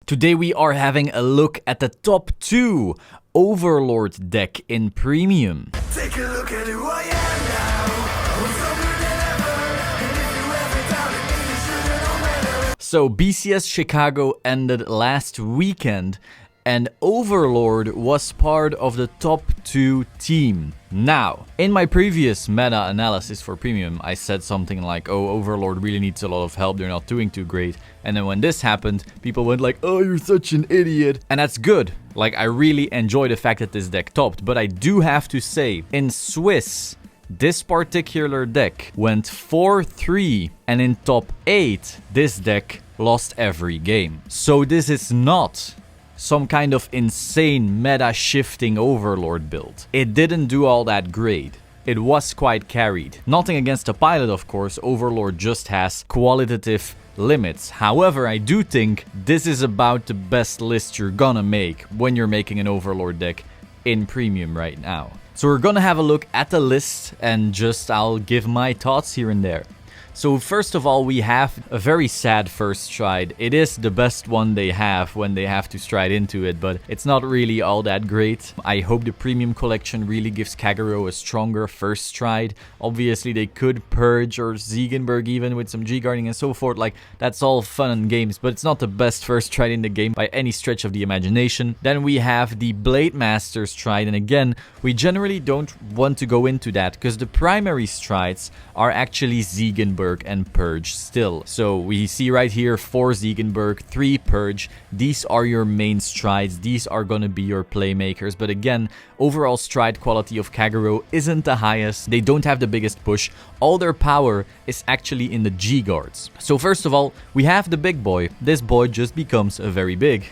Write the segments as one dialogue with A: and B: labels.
A: Today we are having a look at the top 2 Overlord deck in Premium.
B: Take a look at who I am now. I'm stronger than ever. And if you ever doubt it, then you should've known better.
A: So BSF Chicago ended last weekend and Overlord was part of the top 2 team. Now, in my previous meta analysis for Premium, I said something like, oh, Overlord really needs a lot of help, they're not doing too great. And then when this happened, people went like, oh, you're such an idiot. And that's good. Like, I really enjoy the fact that this deck topped, but I do have to say, in Swiss, this particular deck went 4-3, and in top 8, this deck lost every game. So this is not some kind of insane meta shifting Overlord build. It didn't do all that great. It was quite carried. Nothing against the pilot, of course. Overlord just has qualitative limits. However, I do think this is about the best list you're gonna make when you're making an Overlord deck in Premium right now. So we're gonna have a look at the list and I'll give my thoughts here and there. So first of all, we have a very sad first stride. It is the best one they have when they have to stride into it, but it's not really all that great. I hope the Premium collection really gives Kagero a stronger first stride. Obviously, they could purge or Ziegenberg even with some G-guarding and so forth. Like, that's all fun and games, but it's not the best first stride in the game by any stretch of the imagination. Then we have the Blade Master stride, and again, we generally don't want to go into that because the primary strides are actually Ziegenberg and Purge still. So we see right here 4 Ziegenberg, 3 Purge. These are your main strides. These are going to be your playmakers. But again, overall stride quality of Kagero isn't the highest. They don't have the biggest push. All their power is actually in the G-guards. So first of all, we have the big boy. This boy just becomes very big.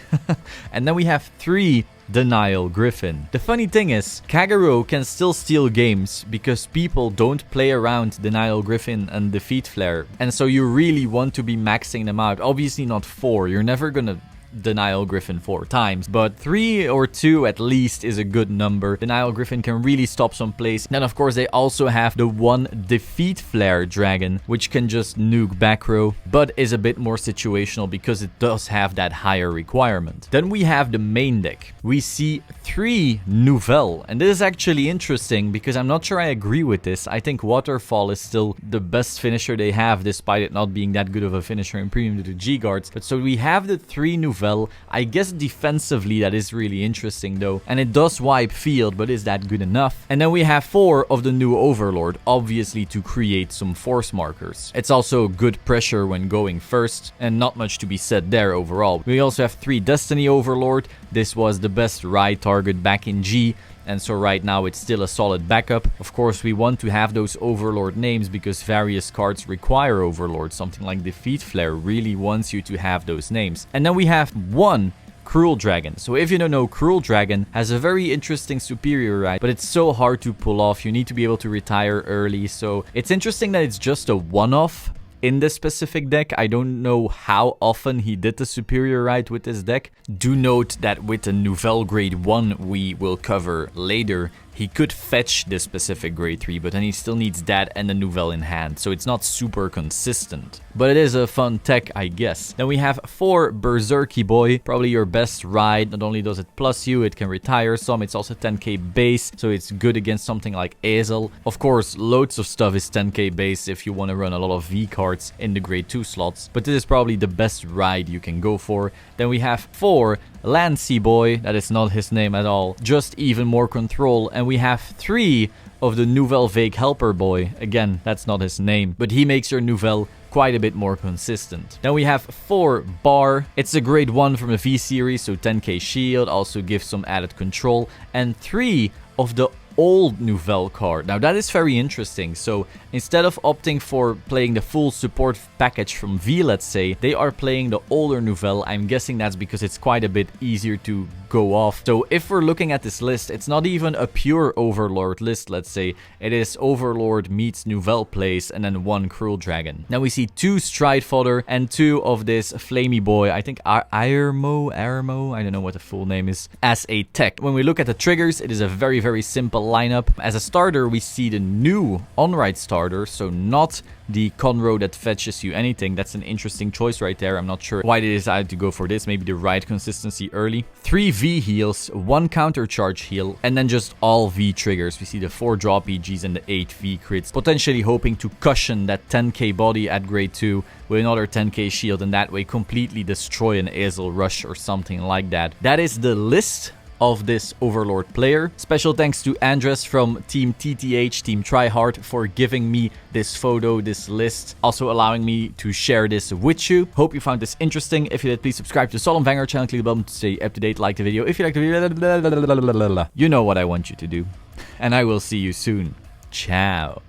A: And then we have 3 Denial Griffin. The funny thing is, Kagero can still steal games because people don't play around Denial Griffin and Defeat Flare. And so you really want to be maxing them out. Obviously not 4. You're never gonna Denial Griffin 4 times, but 3 or 2 at least is a good number. Denial Griffin can really stop some plays. Then of course they also have the 1 Defeat Flare Dragon, which can just nuke back row, but is a bit more situational because it does have that higher requirement. Then we have the main deck. We see 3 Nouvelle, and this is actually interesting because I'm not sure I agree with this. I think Waterfall is still the best finisher they have, despite it not being that good of a finisher in Premium due to G-guards. But so we have the 3 Nouvelle. I guess defensively that is really interesting though, and it does wipe field, but is that good enough? And then we have 4 of the new Overlord, obviously to create some force markers. It's also good pressure when going first, and not much to be said there overall. We also have 3 Destiny Overlord. This was the best ride target back in G, and so right now it's still a solid backup. Of course, we want to have those Overlord names because various cards require Overlord. Something like Defeat Flare really wants you to have those names. And then we have 1 Cruel Dragon. So if you don't know, Cruel Dragon has a very interesting superior ride, but it's so hard to pull off. You need to be able to retire early. So it's interesting that it's just a one-off in this specific deck. I don't know how often he did the superior ride with this deck. Do note that with the Nouvelle Grade 1 we will cover later, he could fetch this specific grade 3, but then he still needs that and the Nouvelle in hand, so it's not super consistent. But it is a fun tech, I guess. Then we have 4 Berserky Boy, probably your best ride. Not only does it plus you, it can retire some, it's also 10k base, so it's good against something like Azel. Of course, loads of stuff is 10k base if you want to run a lot of V cards in the grade 2 slots, but this is probably the best ride you can go for. Then we have 4 Lancy Boy, that is not his name at all, just even more control. And we have 3 of the Nouvelle Vague Helper Boy. Again, that's not his name, but he makes your Nouvelle quite a bit more consistent. Then we have 4 Bar. It's a grade 1 from the V series, so 10k shield, also gives some added control. And 3 of the old Nouvelle card. Now that is very interesting. So instead of opting for playing the full support package from V, let's say, they are playing the older Nouvelle. I'm guessing that's because it's quite a bit easier to go off. So if we're looking at this list, it's not even a pure Overlord list, let's say. It is Overlord meets Nouvelle plays and then 1 Cruel Dragon. Now we see 2 Stride Fodder and 2 of this Flamey Boy, I think Armo, I don't know what the full name is, as a tech. When we look at the triggers, it is a very, very simple lineup. As a starter, we see the new on-ride starter, so not the Conroe that fetches you anything. That's an interesting choice right there. I'm not sure why they decided to go for this. Maybe the ride consistency early. 3 V heals, 1 counter charge heal, and then just all V triggers. We see the 4 drop EGs and the 8 V crits, potentially hoping to cushion that 10k body at grade 2 with another 10k shield, and that way completely destroy an Azel rush or something like that. That is the list of this Overlord player. Special thanks to Andres from Team TTH, Team Tryhard, for giving me this photo, this list, also allowing me to share this with you. Hope you found this interesting. If you did, please subscribe to the Solemn Vanguard channel, click the button to stay up to date, like the video. If you like the video, you know what I want you to do. And I will see you soon. Ciao.